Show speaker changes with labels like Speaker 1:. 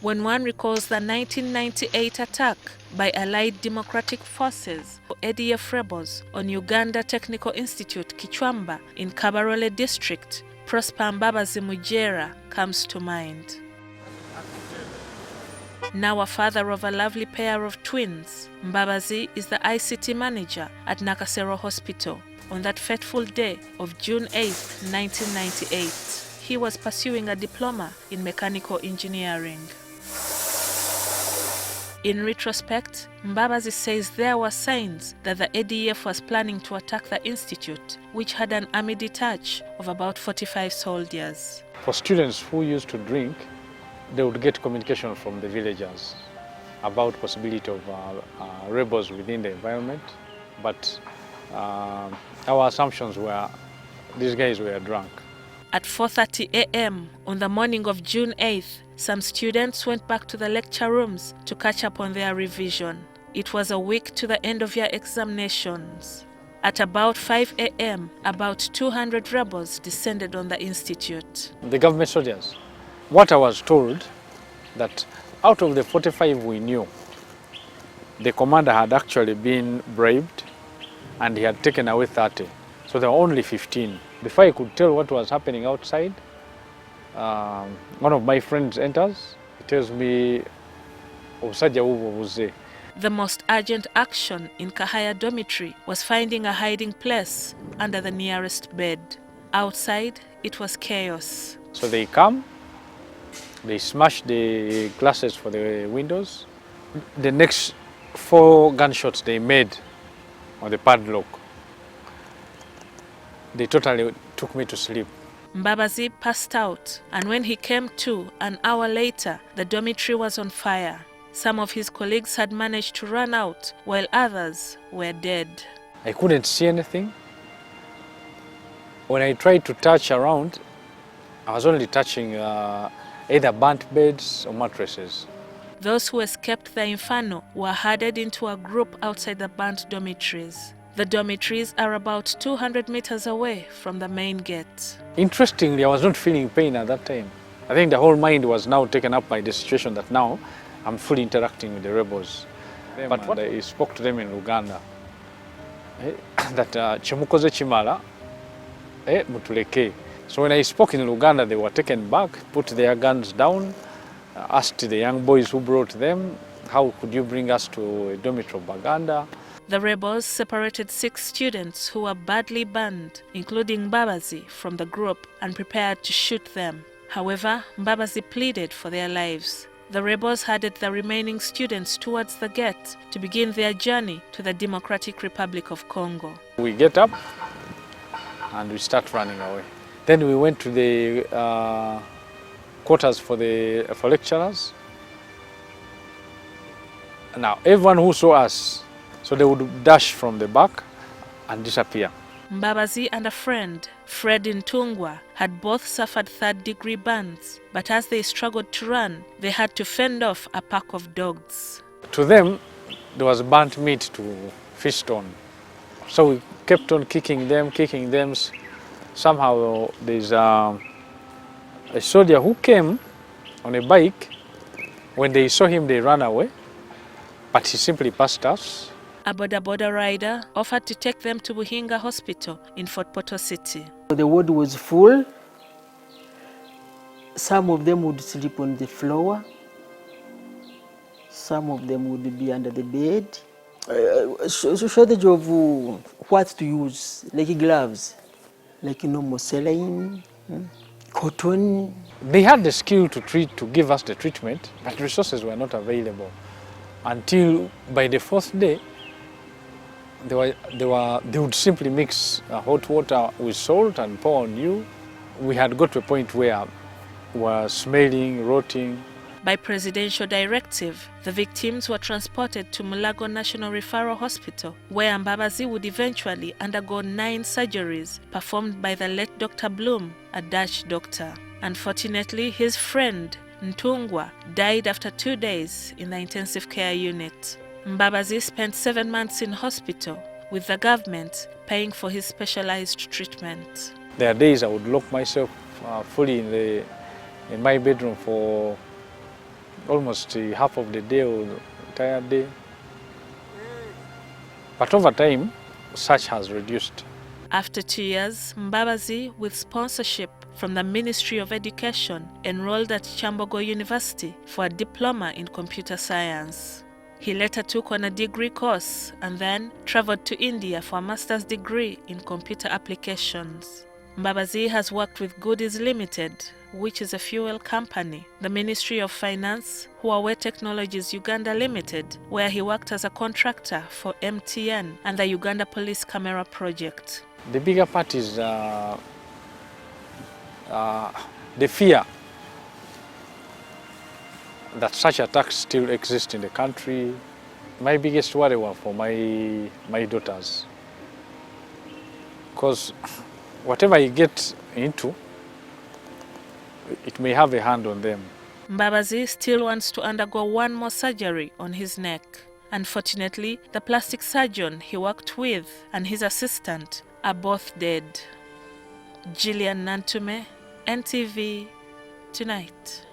Speaker 1: when one recalls the 1998 attack by Allied Democratic Forces, ADF rebels, on Uganda Technical Institute Kichwamba in Kabarole district, Prosper Mbabazi Mujera comes to mind. Now a father of a lovely pair of twins, Mbabazi is the ICT manager at Nakasero Hospital. On that fateful day of June 8, 1998, he was pursuing a diploma in mechanical engineering. In retrospect, Mbabazi says there were signs that the ADF was planning to attack the institute, which had an army detach of about 45 soldiers.
Speaker 2: For students who used to drink, they would get communication from the villagers about possibility of rebels within the environment, but our assumptions were these guys were drunk.
Speaker 1: At 4:30 a.m. on the morning of June 8th, some students went back to the lecture rooms to catch up on their revision. It was a week to the end of year examinations. At about 5 a.m., about 200 rebels descended on the institute.
Speaker 2: The government soldiers. What I was told, that out of the 45 we knew, the commander had actually been bribed and he had taken away 30. So there were only 15. Before I could tell what was happening outside, one of my friends enters. He tells me,
Speaker 1: the most urgent action in Kahaya dormitory was finding a hiding place under the nearest bed. Outside, it was chaos.
Speaker 2: So they come, they smash the glasses for the windows. The next 4 gunshots they made on the padlock, they totally took me to sleep.
Speaker 1: Mbabazi passed out, and when he came to, an hour later, the dormitory was on fire. Some of his colleagues had managed to run out, while others were dead.
Speaker 2: I couldn't see anything. When I tried to touch around, I was only touching either burnt beds or mattresses.
Speaker 1: Those who escaped the inferno were herded into a group outside the burnt dormitories. The dormitories are about 200 meters away from the main gate.
Speaker 2: Interestingly, I was not feeling pain at that time. I think the whole mind was now taken up by the situation that now I'm fully interacting with the rebels. But what I spoke to them in Uganda, that chemukoze chimala, mutuleke. So when I spoke in Uganda, they were taken back, put their guns down, asked the young boys who brought them, how could you bring us to a dormitory of Baganda?
Speaker 1: The rebels separated 6 students who were badly burned, including Mbabazi, from the group and prepared to shoot them. However, Mbabazi pleaded for their lives. The rebels headed the remaining students towards the gate to begin their journey to the Democratic Republic of Congo.
Speaker 2: We get up and we start running away. Then we went to the quarters for lecturers. Now, everyone who saw us, so they would dash from the back and disappear.
Speaker 1: Mbabazi and a friend, Fred Ntungwa, had both suffered 3rd-degree burns, but as they struggled to run, they had to fend off a pack of dogs.
Speaker 2: To them, there was burnt meat to feast on. So we kept on kicking them. Somehow there's a soldier who came on a bike. When they saw him, they ran away, but he simply passed us.
Speaker 1: A boda rider offered to take them to Buhinga Hospital in Fort Portal City.
Speaker 3: The ward was full. Some of them would sleep on the floor. Some of them would be under the bed. Shortage of what to use, like gloves, like normal saline, cotton.
Speaker 2: They had the skill to give us the treatment, but resources were not available. Until by the 4th day, they would simply mix hot water with salt and pour on you. We had got to a point where we were smelling, rotting.
Speaker 1: By presidential directive, the victims were transported to Mulago National Referral Hospital, where Mbabazi would eventually undergo 9 surgeries performed by the late Dr. Bloom, a Dutch doctor. Unfortunately, his friend, Ntungwa, died after 2 days in the intensive care unit. Mbabazi spent 7 months in hospital, with the government paying for his specialized treatment.
Speaker 2: There are days I would lock myself fully in my bedroom for almost half of the day or the entire day. But over time, such has reduced.
Speaker 1: After 2 years, Mbabazi, with sponsorship from the Ministry of Education, enrolled at Kichwamba University for a diploma in computer science. He later took on a degree course and then traveled to India for a master's degree in computer applications. Mbabazi has worked with Goodies Limited, which is a fuel company, the Ministry of Finance, Huawei Technologies Uganda Limited, where he worked as a contractor for MTN and the Uganda Police Camera Project.
Speaker 2: The bigger part is the fear that such attacks still exist in the country. My biggest worry was for my daughters, because whatever you get into, it may have a hand on them.
Speaker 1: Mbabazi still wants to undergo one more surgery on his neck. Unfortunately, the plastic surgeon he worked with and his assistant are both dead. Gillian Nantume, NTV Tonight.